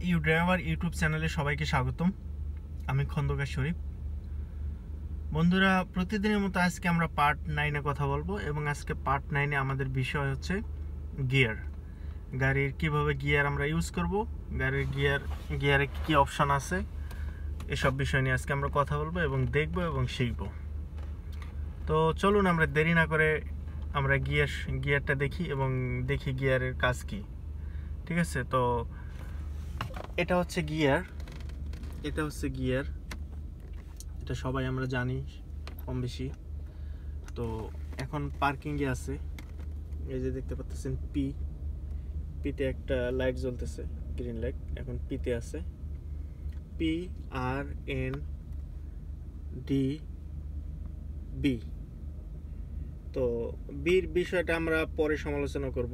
You driver YouTube চ্যানেলে সবাইকে স্বাগতম। আমি খন্দকার শরীফ। বন্ধুরা, প্রতিদিনের মতো আজকে আমরা পার্ট 9-এ কথা বলবো এবং আজকে পার্ট 9-এ আমাদের বিষয় হচ্ছে গিয়ার। গাড়ির কিভাবে গিয়ার আমরা ইউজ করব, গাড়ির গিয়ারে কী অপশান আছে, এসব বিষয় নিয়ে আজকে আমরা কথা বলবো এবং দেখব এবং শিখব। তো চলুন আমরা দেরি না করে আমরা গিয়ারটা দেখি এবং দেখি গিয়ারের কাজ কি। ঠিক আছে, তো এটা হচ্ছে গিয়ার, এটা সবাই আমরা জানি কম বেশি। তো এখন পার্কিংয়ে আছে, এই যে দেখতে পাচ্ছেন পিতে একটা লাইট জ্বলতেছে, গ্রিন লাইট। এখন পিতে আছে PRNDB। তো বির বিষয়টা আমরা পরে সমালোচনা করব।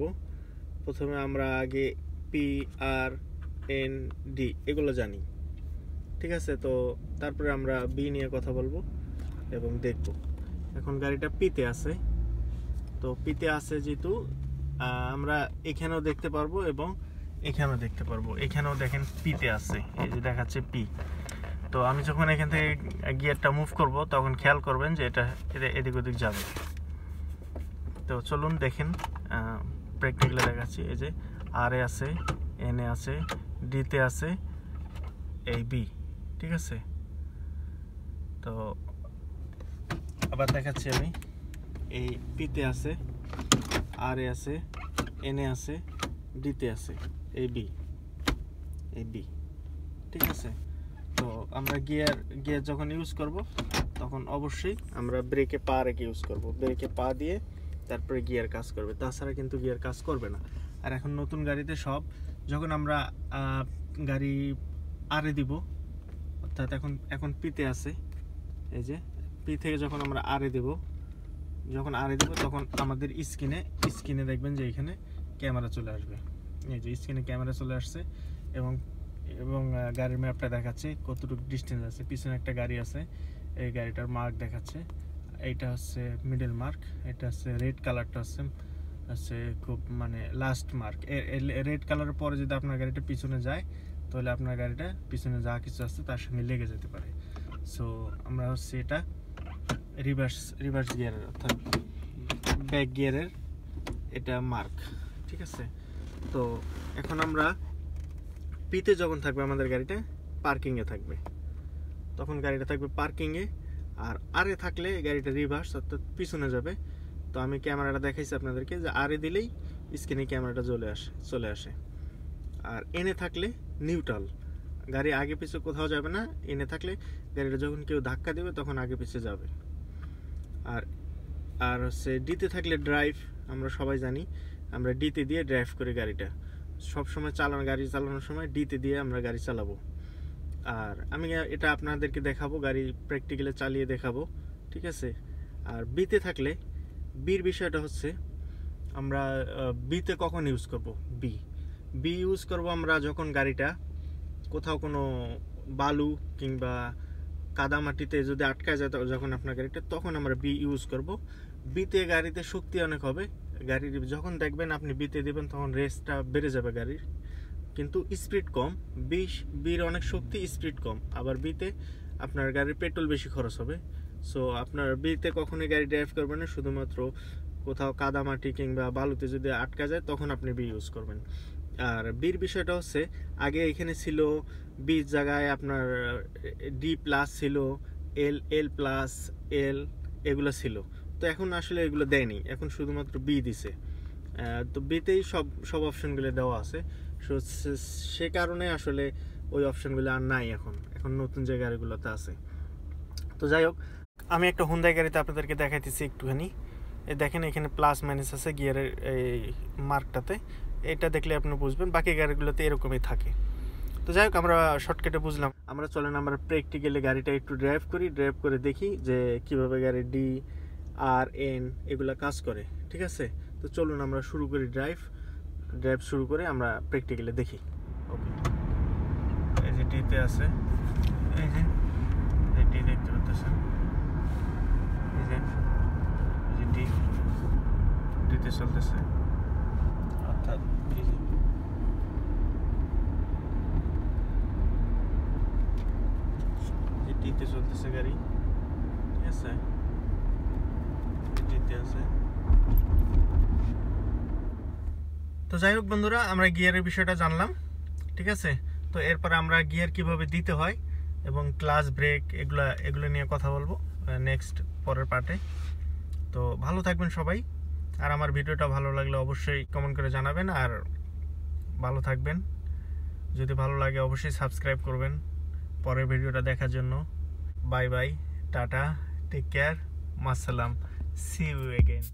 প্রথমে আমরা আগে PRND এগুলো জানি, ঠিক আছে। তো তারপরে আমরা বি নিয়ে কথা বলবো এবং দেখব। এখন গাড়িটা পিতে আছে, তো পিতে আছে যেহেতু আমরা এখানেও দেখতে পারবো এবং এখানেও দেখতে পারবো। এখানেও দেখেন পিতে আছে, এই যে দেখাচ্ছে পি। তো আমি যখন এখান থেকে গিয়ারটা মুভ করব তখন খেয়াল করবেন যে এটা এদিক ওদিক যাবে। তো চলুন দেখেন, প্র্যাকটিক্যালে দেখাচ্ছি। এই যে আর এ আছে, এন এ আছে, ডিতে আছে, এই বি, ঠিক আছে। তো আবার দেখাচ্ছি আমি, এই পিতে আছে, আর এ আছে, এন এ আছে, ডিতে আছে, এই বি, ঠিক আছে। তো আমরা গিয়ার যখন ইউজ করব তখন অবশ্যই আমরা ব্রেকে পা রেখে ইউজ করব। ব্রেকে পা দিয়ে তারপরে গিয়ার কাজ করবে, তাছাড়া কিন্তু গিয়ার কাজ করবে না। আর এখন নতুন গাড়িতে সব, যখন আমরা গাড়ি আরে দিব, অর্থাৎ এখন পিতে আছে, এই যে পি থেকে যখন আমরা আরে দেব, তখন আমাদের স্ক্রিনে দেখবেন যে এখানে ক্যামেরা চলে আসবে। এই যে স্ক্রিনে ক্যামেরা চলে আসছে এবং গাড়ির ম্যাপটা দেখাচ্ছে কতটুকু ডিস্টেন্স আছে। পিছনে একটা গাড়ি আছে, এই গাড়িটার মার্ক দেখাচ্ছে। এইটা হচ্ছে মিডল মার্ক, এটা হচ্ছে রেড কালারটা হচ্ছে খুব মানে লাস্ট মার্ক। রেড কালারের পরে যদি আপনার গাড়িটা পিছনে যায় তাহলে আপনার গাড়িটা পিছনে যা কিছু আছে তার সঙ্গে লেগে যেতে পারে। সো আমরা হচ্ছে এটা রিভার্স গিয়ারের, অর্থাৎ ব্যাক গিয়ারের এটা মার্ক, ঠিক আছে। তো এখন আমরা পিতে যখন থাকবে আমাদের গাড়িটা পার্কিংয়ে থাকবে, তখন গাড়িটা থাকবে পার্কিংয়ে। আর আরে থাকলে গাড়িটা রিভার্স, অর্থাৎ পিছনে যাবে। তো আমি ক্যামেরাটা দেখাইছি আপনাদেরকে যে আরে দিলেই স্ক্রিনে ক্যামেরাটা চলে আসে। আর এনে থাকলে নিউট্রাল, গাড়ি আগে পিছু কোথাও যাবে না। এনে থাকলে গাড়িটা যখন কেউ ধাক্কা দেবে তখন আগে পিছু যাবে। আর হচ্ছে ডিতে থাকলে ড্রাইভ, আমরা সবাই জানি আমরা ডিতে দিয়ে ড্রাইভ করি গাড়িটা। সবসময় গাড়ি চালানোর সময় ডিতে দিয়ে আমরা গাড়ি চালাবো। আর আমি এটা আপনাদেরকে দেখাবো, গাড়ি প্র্যাকটিক্যালে চালিয়ে দেখাবো, ঠিক আছে। আর বিতে থাকলে বির বিষয়টা হচ্ছে আমরা বিতে কখন ইউজ করব, বি ইউজ করব আমরা যখন গাড়িটা কোথাও কোনো বালু কিংবা কাদামাটিতে যদি আটকায় যায় যখন আপনার গাড়িটা, তখন আমরা বি ইউজ করব। বিতে গাড়িতে শক্তি অনেক হবে। গাড়ির যখন দেখবেন আপনি বিতে দেবেন তখন রেসটা বেড়ে যাবে গাড়ির, কিন্তু স্পিড কম। বির অনেক শক্তি, স্পিড কম। আবার বিতে আপনার গাড়ির পেট্রোল বেশি খরচ হবে। সো আপনার বিতে কখনোই গাড়ি ড্রাইভ করবেন না, শুধুমাত্র কোথাও কাদামাটি কিংবা বালুতে যদি আটকা যায় তখন আপনি বি ইউজ করবেন। আর বির বিষয়টা হচ্ছে আগে এখানে ছিল বির জায়গায় আপনার ডি প্লাস ছিল, এল প্লাস এল এগুলো ছিল। তো এখন আসলে এগুলো দেয়নি, এখন শুধুমাত্র বি দিছে। তো বিতেই সব অপশনগুলো দেওয়া আছে। সে কারণে আসলে ওই অপশনগুলো আর নাই, এখন নতুন যে গাড়িগুলোতে আছে। তো যাই হোক, আমি একটা হুন্ডাই গাড়িতে আপনাদেরকে দেখাইতেছি একটুখানি। দেখেন এখানে প্লাস মাইনাস আছে গিয়ারের এই মার্কটাতে, এটা দেখলে আপনি বুঝবেন। বাকি গাড়িগুলোতে এরকমই থাকে। তো যাই হোক, আমরা শর্টকাটে বুঝলাম। আমরা চলেন আমরা প্র্যাকটিক্যালি গাড়িটা একটু ড্রাইভ করে দেখি যে কিভাবে গাড়ি ডি আর এন এগুলো কাজ করে, ঠিক আছে। তো চলুন আমরা শুরু করি, ড্রাইভ শুরু করে আমরা প্র্যাকটিক্যালি দেখি। ওকে, এই যে ডিতে আছে, এই যে ডি দেখতে পাচ্ছেন, এই যে ডিতে চলতেছে, অর্থাৎ ডিতে চলতেছে গাড়ি, ঠিক আছে, ডিতে আছে। তো যাই হোক বন্ধুরা, আমরা গিয়ারের বিষয়টা জানলাম, ঠিক আছে। তো এরপর আমরা গিয়ার কিভাবে দিতে হয় এবং ক্লাচ ব্রেক এগুলো নিয়ে কথা বলবো নেক্সট পরের পার্টে। তো ভালো থাকবেন সবাই, আর আমার ভিডিওটা ভালো লাগলে অবশ্যই কমেন্ট করে জানাবেন, আর ভালো থাকবেন। যদি ভালো লাগে অবশ্যই সাবস্ক্রাইব করবেন পরের ভিডিওটা দেখার জন্য। Bye bye, tata, take care, মাসালাম, সি ইউ এগেইন।